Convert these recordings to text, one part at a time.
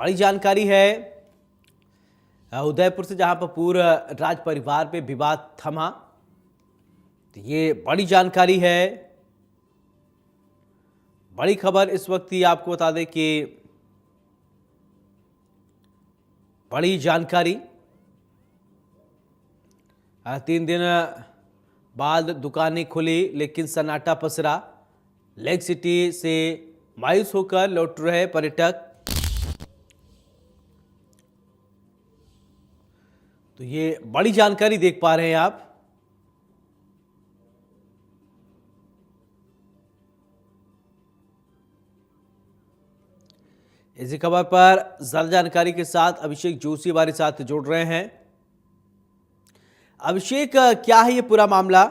बड़ी जानकारी है उदयपुर से, जहां पर पूरे राज परिवार पे विवाद थमा। तो ये बड़ी जानकारी है, बड़ी खबर इस वक्त ही आपको बता दें कि बड़ी जानकारी 3 दिन बाद दुकानें खुली लेकिन सन्नाटा पसरा। लेक सिटी से मायूस होकर लौट रहे पर्यटक। तो ये बड़ी जानकारी देख पा रहे हैं आप। इसी खबर पर ज्यादा जानकारी के साथ अभिषेक जोशी हमारे साथ जुड़ रहे हैं। अभिषेक, क्या है ये पूरा मामला?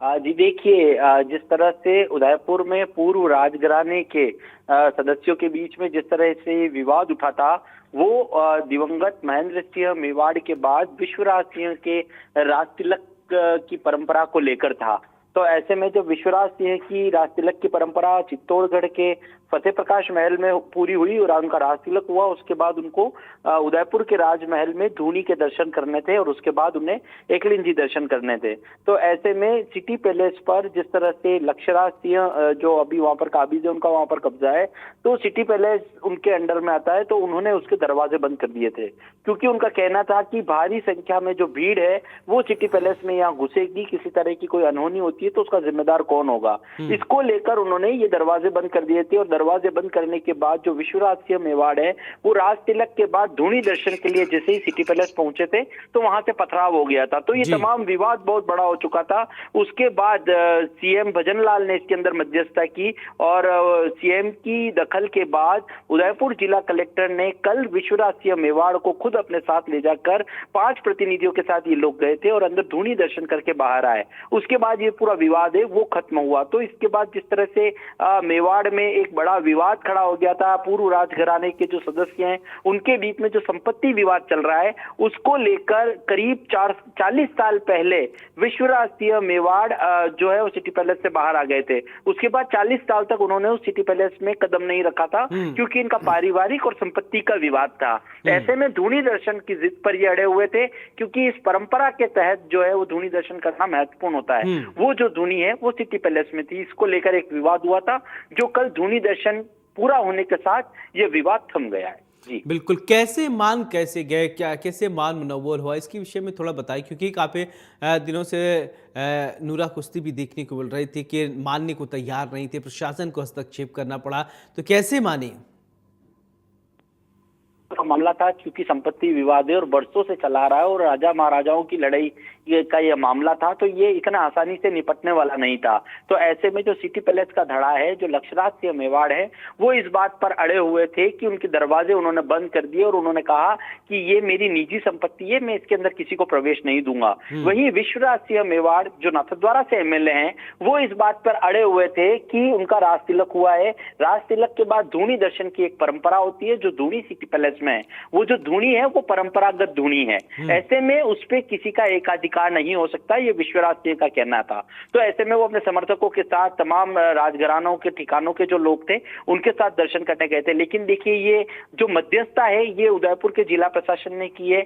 जी देखिए, जिस तरह से उदयपुर में पूर्व राजघराने के सदस्यों के बीच में जिस तरह से विवाद उठा था, वो दिवंगत महेंद्र सिंह मेवाड़ के बाद विश्वराज सिंह के राज तिलक की परंपरा को लेकर था। तो ऐसे में जब विश्वराज सिंह की राज तिलक की परंपरा चित्तौड़गढ़ के फतेह प्रकाश महल में पूरी हुई और उनका राज तिलक हुआ, उसके बाद उनको उदयपुर के राजमहल में धूनी के दर्शन करने थे और उसके बाद उन्हें एकलिंग जी दर्शन करने थे। तो ऐसे में सिटी पैलेस पर जिस तरह से लक्षराज सिंह जो अभी वहां पर काबिज है, उनका वहां पर कब्जा है, तो सिटी पैलेस उनके अंडर में आता है। तो उन्होंने उसके दरवाजे बंद कर दिए थे, क्योंकि उनका कहना था कि भारी संख्या में जो भीड़ है वो सिटी पैलेस में यहाँ घुसेगी, किसी तरह की कोई अनहोनी होती है तो उसका जिम्मेदार कौन होगा। इसको लेकर उन्होंने ये दरवाजे बंद कर दिए थे। और दरवाजे बंद करने के बाद जो विश्वराज सिंह मेवाड़ है, वो राज तिलक के बाद धूनी दर्शन के लिए जैसे ही सिटी पैलेस पहुंचे थे तो वहां से पथराव हो गया था। तो ये तमाम विवाद बहुत बड़ा हो चुका था। उसके बाद सीएम भजनलाल ने इसके अंदर मध्यस्थता की और सीएम की दखल के बाद उदयपुर जिला कलेक्टर ने कल विश्वराज सिंह मेवाड़ को खुद अपने साथ ले जाकर 5 प्रतिनिधियों के साथ ये लोग गए थे और अंदर धूनी दर्शन करके बाहर आए। उसके बाद ये पूरा विवाद है वो खत्म हुआ। तो इसके बाद जिस तरह से मेवाड़ में एक बड़ा विवाद खड़ा हो गया था, पूर्व राजघराने के जो सदस्य हैं उनके बीच में जो संपत्ति विवाद चल रहा है, उसको लेकर करीब 40 साल पहले विश्वराज सिंह मेवाड़ जो है वो सिटी पैलेस से बाहर आ गए थे। उसके बाद 40 साल तक उन्होंने उस सिटी पैलेस में कदम नहीं रखा था, क्योंकि इनका पारिवारिक और संपत्ति का विवाद था। ऐसे में धूनी दर्शन की जिद पर ये अड़े हुए थे, क्योंकि इस परंपरा के तहत जो है वो धूनी दर्शन करना महत्वपूर्ण होता है। वो जो धूनी है वो सिटी पैलेस में थी, इसको लेकर एक विवाद हुआ था, जो कल धूनी दर्शन पूरा होने के साथ ये विवाद थम गया है। जी बिल्कुल। कैसे गए, क्या कैसे मान मुनव्वर हुआ, इसके विषय में थोड़ा बताइए, क्योंकि काफी दिनों से नूरा कुश्ती भी देखने को मिल रही थी कि मानने को तैयार नहीं थे, प्रशासन को हस्तक्षेप करना पड़ा। तो कैसे माने? का मामला था, क्योंकि संपत्ति विवाद है और बरसों से चला रहा है और राजा महाराजाओं की लड़ाई का ये मामला था, तो ये इतना आसानी से निपटने वाला नहीं था। तो ऐसे में जो सिटी पैलेस का धड़ा है, जो लक्षराज सिंह मेवाड़ है, वो इस बात पर अड़े हुए थे कि उनके दरवाजे उन्होंने बंद कर दिए और उन्होंने कहा कि ये मेरी निजी संपत्ति है, मैं इसके अंदर किसी को प्रवेश नहीं दूंगा। वहीं विश्वराज सिंह मेवाड़ जो नाथद्वारा से एमएलए हैं, वो इस बात पर अड़े हुए थे कि उनका राज तिलक हुआ है। राज तिलक के बाद धूनी दर्शन की एक परंपरा होती है, जो धूनी सिटी पैलेस में है, वो जो धूनी है वो परंपरागत धूनी है। ऐसे में उस पे किसी का एकाधिकार नहीं हो सकता, ये विश्वराज सिंह का कहना था। तो ऐसे में वो अपने समर्थकों के साथ तमाम राजघरानों के ठिकानों के जो लोग थे उनके साथ दर्शन करने गए थे। लेकिन देखिए, ये जो मध्यस्थता है ये उदयपुर के जिला प्रशासन ने की है।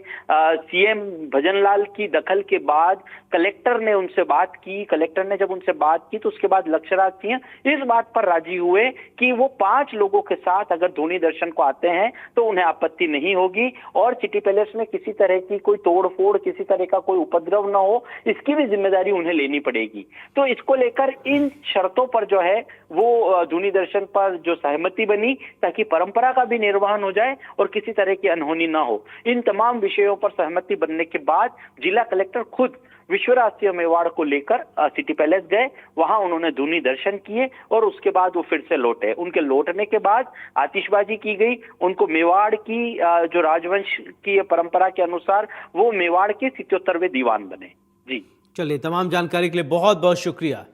सीएम भजनलाल की दखल के बाद कलेक्टर ने उनसे बात की। कलेक्टर ने जब उनसे बात की तो उसके बाद लक्षराज सिंह इस बात पर राजी हुए कि वो 5 लोगों के साथ अगर धूनी दर्शन को आते हैं तो उन्हें आपत्ति नहीं होगी और सिटी पैलेस में किसी तरह की कोई तोड़फोड़, किसी तरह का कोई उपद्रव न हो, इसकी भी जिम्मेदारी उन्हें लेनी पड़ेगी। तो इसको लेकर इन शर्तों पर जो है वो धूनी दर्शन पर जो सहमति बनी, ताकि परंपरा का भी निर्वहन हो जाए और किसी तरह की अनहोनी ना हो। इन तमाम विषयों पर सहमति बनने के बाद जिला कलेक्टर खुद विश्वराज सिंह मेवाड़ को लेकर सिटी पैलेस गए। वहां उन्होंने धूनी दर्शन किए और उसके बाद वो फिर से लौटे। उनके लौटने के बाद आतिशबाजी की गई। उनको मेवाड़ की जो राजवंश की परंपरा के अनुसार वो मेवाड़ के 77वें दीवान बने। जी चलिए, तमाम जानकारी के लिए बहुत बहुत शुक्रिया।